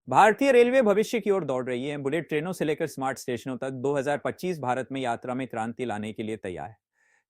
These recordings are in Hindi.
भारतीय रेलवे भविष्य की ओर दौड़ रही है। बुलेट ट्रेनों से लेकर स्मार्ट स्टेशनों तक 2025 भारत में यात्रा में क्रांति लाने के लिए तैयार है।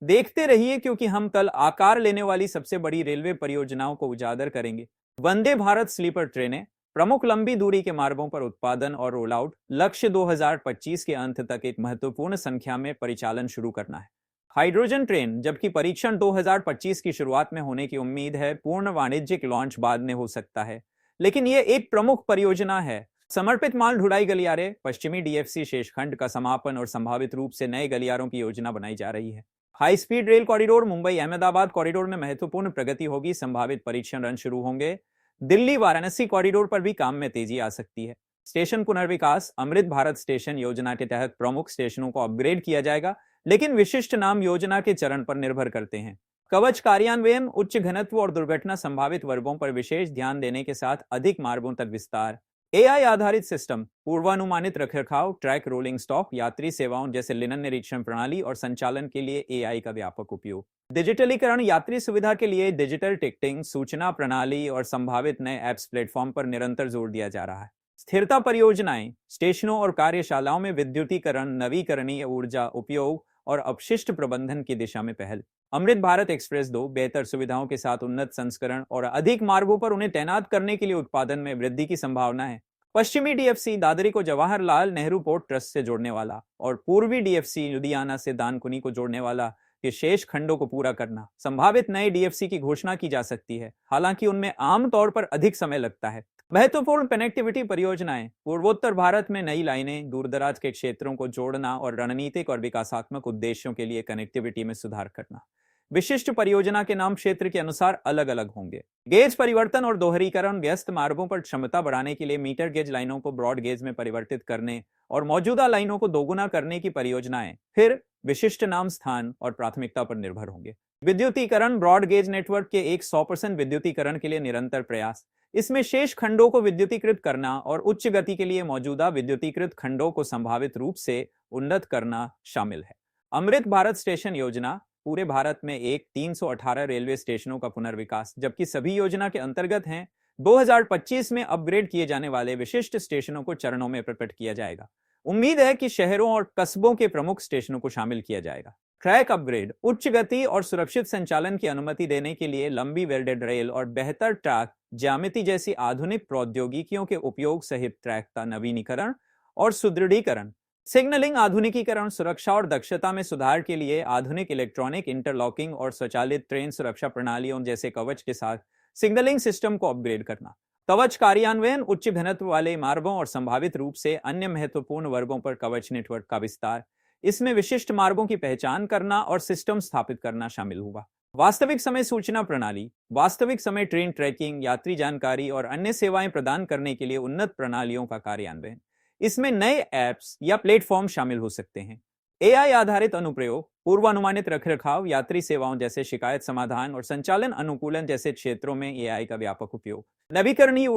देखते रहिए, क्योंकि हम कल आकार लेने वाली सबसे बड़ी रेलवे परियोजनाओं को उजागर करेंगे। वंदे भारत स्लीपर ट्रेनें, प्रमुख लंबी दूरी के मार्गों पर उत्पादन और रोल आउट, लक्ष्य 2025 के अंत तक एक महत्वपूर्ण संख्या में परिचालन शुरू करना है। हाइड्रोजन ट्रेन, जबकि परीक्षण 2025 की शुरुआत में होने की उम्मीद है, पूर्ण वाणिज्यिक लॉन्च बाद में हो सकता है, लेकिन यह एक प्रमुख परियोजना है। समर्पित माल ढुलाई गलियारे, पश्चिमी डीएफसी शेषखंड का समापन और संभावित रूप से नए गलियारों की योजना बनाई जा रही है। High speed rail corridor, Mumbai Ahmedabad corridor में महत्वपूर्ण प्रगति होगी, संभावित परीक्षण रन शुरू होंगे। दिल्ली वाराणसी कॉरिडोर पर भी काम में तेजी आ सकती है। स्टेशन पुनर्विकास, अमृत भारत स्टेशन योजना के तहत प्रमुख स्टेशनों को अपग्रेड किया जाएगा, लेकिन विशिष्ट नाम योजना के चरण पर निर्भर करते हैं। कवच कार्यान्वयन, उच्च घनत्व और दुर्घटना संभावित वर्गों पर विशेष ध्यान देने के साथ अधिक मार्गों तक विस्तार। एआई आधारित सिस्टम, पूर्वानुमानित रखरखाव, ट्रैक रोलिंग स्टॉक, यात्री सेवाओं जैसे लिनन निरीक्षण प्रणाली और संचालन के लिए एआई का व्यापक उपयोग। डिजिटलीकरण, यात्री सुविधा के लिए डिजिटल टिकटिंग, सूचना प्रणाली और संभावित नए ऐप्स प्लेटफॉर्म पर निरंतर जोर दिया जा रहा है। स्थिरता परियोजनाएं, स्टेशनों और कार्यशालाओं में विद्युतीकरण, नवीकरणीय ऊर्जा उपयोग और अपशिष्ट प्रबंधन की दिशा में पहल। अमृत भारत एक्सप्रेस 2, बेहतर सुविधाओं के साथ उन्नत संस्करण और अधिक मार्गों पर उन्हें तैनात करने के लिए उत्पादन में वृद्धि की संभावना है। पश्चिमी डीएफसी, दादरी को जवाहरलाल नेहरू पोर्ट ट्रस्ट से जोड़ने वाला, और पूर्वी डीएफसी, लुधियाना से दानकुनी को जोड़ने वाला के शेष खंडों को पूरा करना। संभावित नए डीएफसी की घोषणा की जा सकती है, हालांकि उनमें आमतौर पर अधिक समय लगता है। महत्वपूर्ण कनेक्टिविटी परियोजनाएं, पूर्वोत्तर भारत में नई लाइनें, दूरदराज के क्षेत्रों को जोड़ना और रणनीतिक और विकासात्मक उद्देश्यों के लिए कनेक्टिविटी में सुधार करना। विशिष्ट परियोजना के नाम क्षेत्र के अनुसार अलग अलग होंगे। गेज परिवर्तन और दोहरीकरण, व्यस्त मार्गों पर क्षमता बढ़ाने के लिए मीटर गेज लाइनों को ब्रॉड गेज में परिवर्तित करने और मौजूदा लाइनों को दोगुना करने की परियोजनाएं। फिर विशिष्ट नाम स्थान और प्राथमिकता पर निर्भर होंगे। विद्युतीकरण, ब्रॉड गेज नेटवर्क के एक 100% विद्युतीकरण के लिए निरंतर प्रयास। इसमें शेष खंडों को विद्युतीकृत करना और उच्च गति के लिए मौजूदा विद्युतीकृत खंडों को संभावित रूप से उन्नत करना शामिल है। अमृत भारत स्टेशन योजना, पूरे भारत में एक 318 रेलवे स्टेशनों का पुनर्विकास, जबकि सभी योजना के अंतर्गत हैं। 2025 में अपग्रेड किए जाने वाले विशिष्ट स्टेशनों को चरणों में प्रकट किया जाएगा। उम्मीद है कि शहरों और कस्बों के प्रमुख स्टेशनों को शामिल किया जाएगा। ट्रैक अपग्रेड, उच्च गति और सुरक्षित संचालन की अनुमति देने के लिए लंबी वेल्डेड रेल और बेहतर ट्रैक ज्यामिति जैसी आधुनिक प्रौद्योगिकियों के उपयोग सहित ट्रैक का नवीनीकरण और सुदृढ़ीकरण। सिग्नलिंग आधुनिकीकरण, सुरक्षा और दक्षता में सुधार के लिए आधुनिक इलेक्ट्रॉनिक इंटरलॉकिंग और स्वचालित ट्रेन सुरक्षा प्रणालियों जैसे कवच के साथ सिग्नलिंग सिस्टम को अपग्रेड करना। कवच कार्यान्वयन, उच्च घनत्व वाले मार्गों और संभावित रूप से अन्य महत्वपूर्ण वर्गों पर कवच नेटवर्क का विस्तार। इसमें विशिष्ट मार्गों की पहचान करना और सिस्टम स्थापित करना शामिल होगा। वास्तविक समय सूचना प्रणाली, वास्तविक समय ट्रेन ट्रैकिंग, यात्री जानकारी और अन्य सेवाएं प्रदान करने के लिए उन्नत प्रणालियों का कार्यान्वयन। इसमें नए ऐप्स या प्लेटफॉर्म शामिल हो सकते हैं। एआई आधारित अनुप्रयोग, पूर्वानुमानित रखरखाव, यात्री सेवाओं जैसे शिकायत समाधान और संचालन अनुकूलन जैसे क्षेत्रों में एआई का व्यापक उपयोग। नवीकरणीय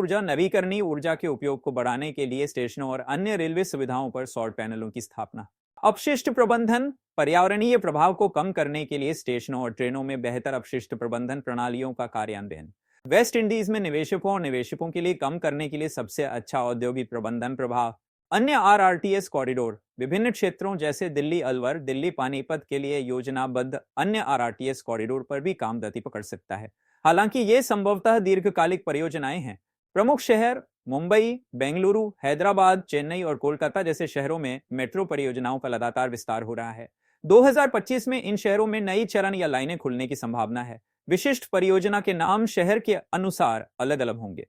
ऊर्जा के उपयोग को बढ़ाने के लिए स्टेशनों और अन्य रेलवे सुविधाओं पर सौर पैनलों की स्थापना। अपशिष्ट प्रबंधन, पर्यावरणीय प्रभाव को कम करने के लिए स्टेशनों और ट्रेनों में बेहतर अपशिष्ट प्रबंधन प्रणालियों का कार्यान्वयन। वेस्ट इंडीज में निवेशकों और निवेशकों के लिए कम करने के लिए सबसे अच्छा औद्योगिक प्रबंधन प्रभाव। अन्य आरआरटीएस कॉरिडोर, विभिन्न क्षेत्रों जैसे दिल्ली अलवर, दिल्ली पानीपत के लिए योजनाबद्ध अन्य आरआरटीएस कॉरिडोर पर भी काम गति पकड़ सकता है, हालांकि ये संभवतः दीर्घकालिक परियोजनाएं हैं। प्रमुख शहर, मुंबई, बेंगलुरु, हैदराबाद, चेन्नई और कोलकाता जैसे शहरों में मेट्रो परियोजनाओं का लगातार विस्तार हो रहा है। 2025 में इन शहरों में नई चरण या लाइनें खुलने की संभावना है। विशिष्ट परियोजना के नाम शहर के अनुसार अलग अलग होंगे।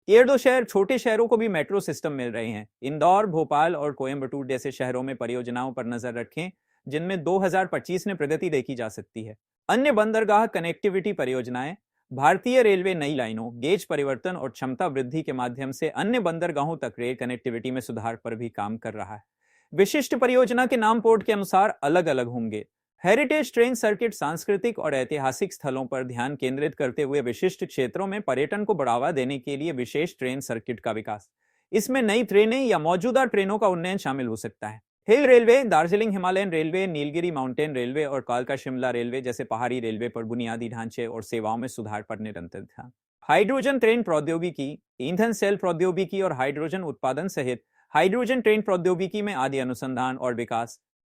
ये दो शहर, छोटे शहरों को भी मेट्रो सिस्टम मिल रहे हैं। इंदौर, भोपाल और कोयम्बटूर जैसे शहरों में परियोजनाओं पर नजर रखें, जिनमें 2025 में प्रगति देखी जा सकती है। अन्य बंदरगाह कनेक्टिविटी परियोजनाएं, भारतीय रेलवे नई लाइनों, गेज परिवर्तन और क्षमता वृद्धि के माध्यम से अन्य बंदरगाहों तक रेल कनेक्टिविटी में सुधार पर भी काम कर रहा है। विशिष्ट परियोजना के नाम पोर्ट के अनुसार अलग अलग होंगे। हेरिटेज ट्रेन सर्किट, सांस्कृतिक और ऐतिहासिक स्थलों पर ध्यान केंद्रित करते हुए विशिष्ट क्षेत्रों में पर्यटन को बढ़ावा देने के लिए विशेष ट्रेन सर्किट का विकास। इसमें नई ट्रेनें या मौजूदा ट्रेनों का उन्नयन शामिल हो सकता है। Hill railway, Darjeeling Himalayan railway, Nilgiri mountain railway और कालका शिमला रेलवे जैसे पहाड़ी रेलवे पर बुनियादी ढांचे और सेवाओं में सुधार पर निरंतर ध्यान। हाइड्रोजन ट्रेन प्रौद्योगिकी, ईंधन सेल प्रौद्योगिकी और हाइड्रोजन उत्पादन सहित हाइड्रोजन ट्रेन प्रौद्योगिकी में आदि अनुसंधान और विकास